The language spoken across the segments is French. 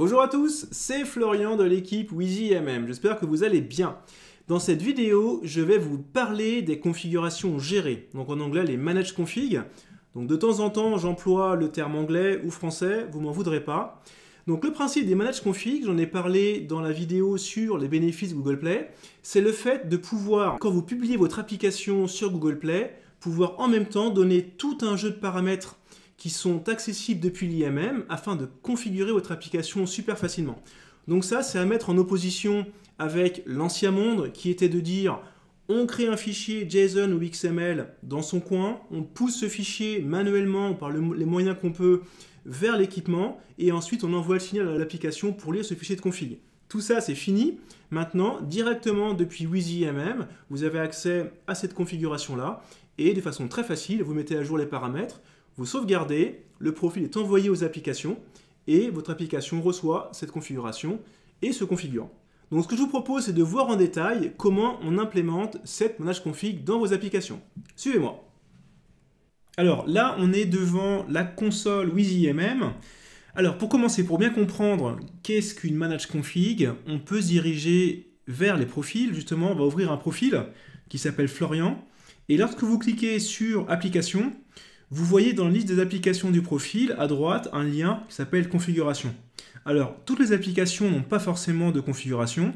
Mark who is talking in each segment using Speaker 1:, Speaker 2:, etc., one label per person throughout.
Speaker 1: Bonjour à tous, c'est Florian de l'équipe WheezyMM, j'espère que vous allez bien. Dans cette vidéo, je vais vous parler des configurations gérées, donc en anglais les manage config. Donc de temps en temps, j'emploie le terme anglais ou français, vous m'en voudrez pas. Donc le principe des manage config, j'en ai parlé dans la vidéo sur les bénéfices Google Play, c'est le fait de pouvoir, quand vous publiez votre application sur Google Play, pouvoir en même temps donner tout un jeu de paramètres qui sont accessibles depuis l'IMM afin de configurer votre application super facilement. Donc ça, c'est à mettre en opposition avec l'ancien monde qui était de dire on crée un fichier JSON ou XML dans son coin, on pousse ce fichier manuellement par les moyens qu'on peut vers l'équipement et ensuite on envoie le signal à l'application pour lire ce fichier de config. Tout ça, c'est fini. Maintenant, directement depuis WheezyMM, vous avez accès à cette configuration-là et de façon très facile, vous mettez à jour les paramètres, vous sauvegardez, le profil est envoyé aux applications et votre application reçoit cette configuration et se configure. Donc ce que je vous propose, c'est de voir en détail comment on implémente cette manage config dans vos applications. Suivez-moi. Alors là, on est devant la console WheezyMM. Alors pour commencer, pour bien comprendre qu'est-ce qu'une manage config, on peut se diriger vers les profils. Justement, on va ouvrir un profil qui s'appelle Florian. Et lorsque vous cliquez sur Applications, vous voyez dans la liste des applications du profil, à droite, un lien qui s'appelle Configuration. Alors, toutes les applications n'ont pas forcément de configuration.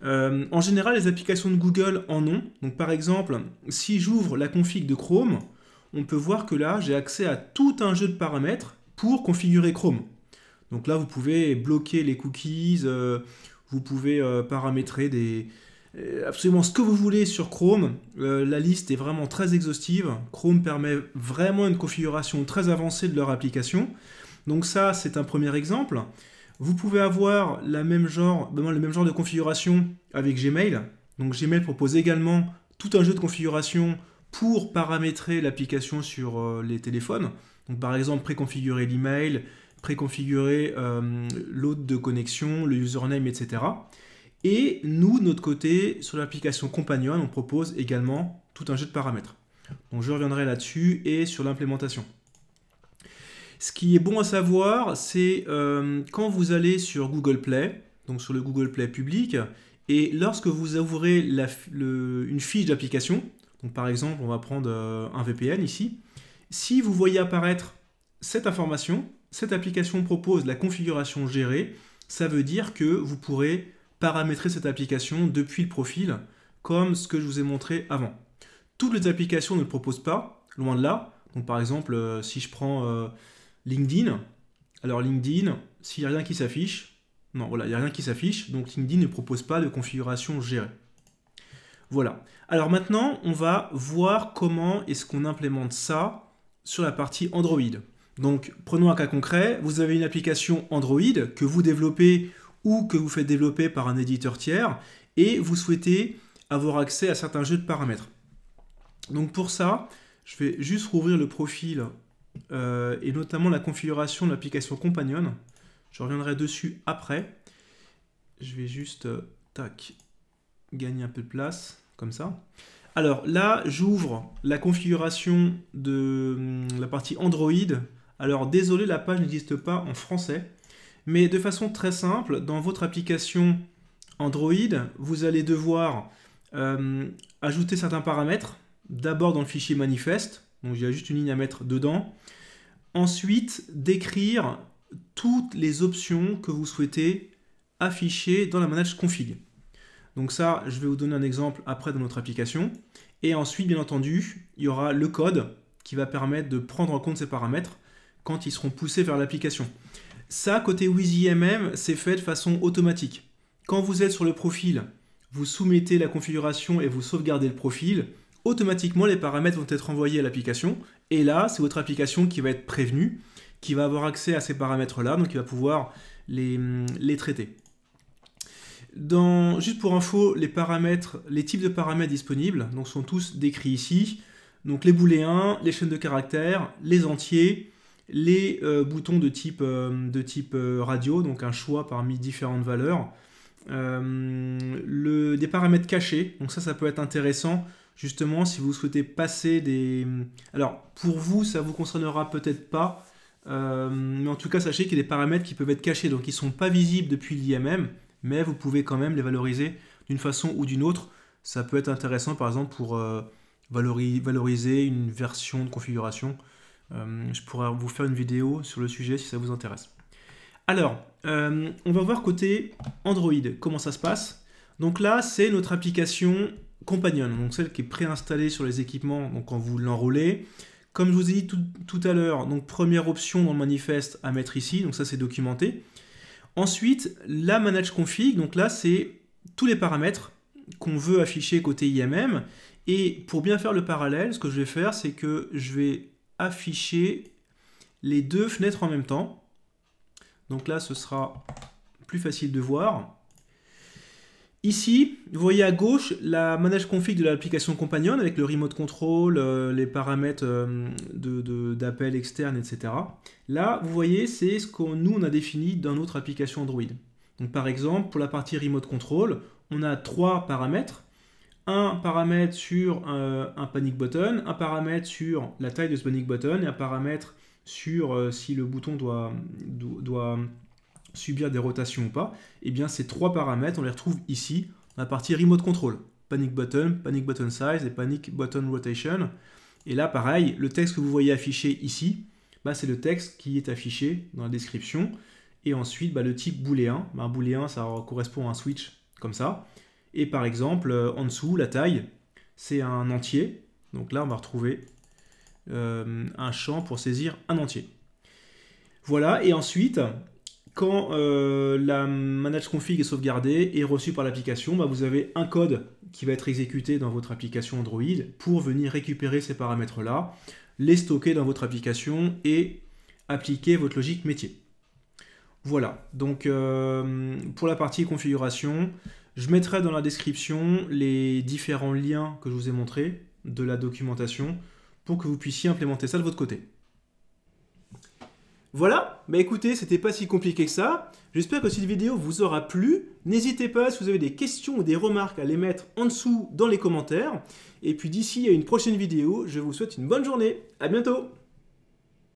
Speaker 1: En général, les applications de Google en ont. Donc, par exemple, si j'ouvre la config de Chrome, on peut voir que là, j'ai accès à tout un jeu de paramètres pour configurer Chrome. Donc là, vous pouvez bloquer les cookies, vous pouvez paramétrer absolument ce que vous voulez sur Chrome. La liste est vraiment très exhaustive. Chrome permet vraiment une configuration très avancée de leur application. Donc ça, c'est un premier exemple. Vous pouvez avoir le même genre de configuration avec Gmail. Donc Gmail propose également tout un jeu de configuration pour paramétrer l'application sur les téléphones. Donc par exemple, préconfigurer l'email, préconfigurer l'hôte de connexion, le username, etc. Et nous, de notre côté, sur l'application Companion, on propose également tout un jeu de paramètres. Donc je reviendrai là-dessus et sur l'implémentation. Ce qui est bon à savoir, c'est quand vous allez sur Google Play, donc sur le Google Play public, et lorsque vous ouvrez une fiche d'application, donc par exemple, on va prendre un VPN ici, si vous voyez apparaître cette information, cette application propose la configuration gérée, ça veut dire que vous pourrez paramétrer cette application depuis le profil, comme ce que je vous ai montré avant. Toutes les applications ne le proposent pas, loin de là. Donc par exemple, si je prends LinkedIn, alors LinkedIn, s'il n'y a rien qui s'affiche, non, voilà, il n'y a rien qui s'affiche, donc LinkedIn ne propose pas de configuration gérée. Voilà. Alors maintenant, on va voir comment est-ce qu'on implémente ça sur la partie Android. Donc prenons un cas concret, vous avez une application Android que vous développez ou que vous faites développer par un éditeur tiers, et vous souhaitez avoir accès à certains jeux de paramètres. Donc pour ça, je vais juste rouvrir le profil et notamment la configuration de l'application Companion. Je reviendrai dessus après. Je vais juste gagner un peu de place, comme ça. Alors là, j'ouvre la configuration de la partie Android. Alors désolé, la page n'existe pas en français. Mais de façon très simple, dans votre application Android, vous allez devoir ajouter certains paramètres. D'abord dans le fichier manifeste, donc il y a juste une ligne à mettre dedans. Ensuite, décrire toutes les options que vous souhaitez afficher dans la manage config. Donc ça, je vais vous donner un exemple après dans notre application. Et ensuite, bien entendu, il y aura le code qui va permettre de prendre en compte ces paramètres quand ils seront poussés vers l'application. Ça, côté WheezyMM, c'est fait de façon automatique. Quand vous êtes sur le profil, vous soumettez la configuration et vous sauvegardez le profil, automatiquement les paramètres vont être envoyés à l'application. Et là, c'est votre application qui va être prévenue, qui va avoir accès à ces paramètres-là, donc il va pouvoir les traiter. Juste pour info, les types de paramètres disponibles donc, sont tous décrits ici. Donc les booléens, les chaînes de caractères, les entiers, les boutons de type radio, donc un choix parmi différentes valeurs, des paramètres cachés, donc ça peut être intéressant justement si vous souhaitez passer des... Alors pour vous ça vous concernera peut-être pas, Mais en tout cas, sachez qu'il y a des paramètres qui peuvent être cachés, donc ils ne sont pas visibles depuis l'IMM, mais vous pouvez quand même les valoriser d'une façon ou d'une autre. Ça peut être intéressant, par exemple, pour valoriser une version de configuration. Je pourrais vous faire une vidéo sur le sujet si ça vous intéresse. Alors, on va voir côté Android, comment ça se passe. Donc là, c'est notre application Companion, donc celle qui est préinstallée sur les équipements donc quand vous l'enrôlez. Comme je vous ai dit tout à l'heure, donc première option dans le manifeste à mettre ici, donc ça c'est documenté. Ensuite, la manage config, donc là c'est tous les paramètres qu'on veut afficher côté IMM. Et pour bien faire le parallèle, ce que je vais faire, c'est que je vais afficher les deux fenêtres en même temps. Donc là, ce sera plus facile de voir. Ici, vous voyez à gauche la manage config de l'application Companion avec le remote control, les paramètres d'appel externe, etc. Là, vous voyez, c'est ce que nous, on a défini dans notre application Android. Donc par exemple, pour la partie remote control, on a 3 paramètres. Un paramètre sur un panic button, un paramètre sur la taille de ce panic button et un paramètre sur si le bouton doit subir des rotations ou pas. Et bien ces 3 paramètres, on les retrouve ici dans la partie remote control. Panic button size et panic button rotation. Et là pareil, le texte que vous voyez affiché ici, bah, c'est le texte qui est affiché dans la description. Et ensuite le type booléen. Un booléen ça correspond à un switch comme ça. Et par exemple, en dessous, la taille, c'est un entier. Donc là, on va retrouver un champ pour saisir un entier. Voilà, et ensuite, quand la manage config est sauvegardée et reçue par l'application, bah, vous avez un code qui va être exécuté dans votre application Android pour venir récupérer ces paramètres-là, les stocker dans votre application et appliquer votre logique métier. Voilà, donc pour la partie configuration, je mettrai dans la description les différents liens que je vous ai montrés de la documentation pour que vous puissiez implémenter ça de votre côté. Voilà, bah écoutez, c'était pas si compliqué que ça. J'espère que cette vidéo vous aura plu. N'hésitez pas, si vous avez des questions ou des remarques, à les mettre en dessous dans les commentaires. Et puis d'ici à une prochaine vidéo, je vous souhaite une bonne journée. À bientôt!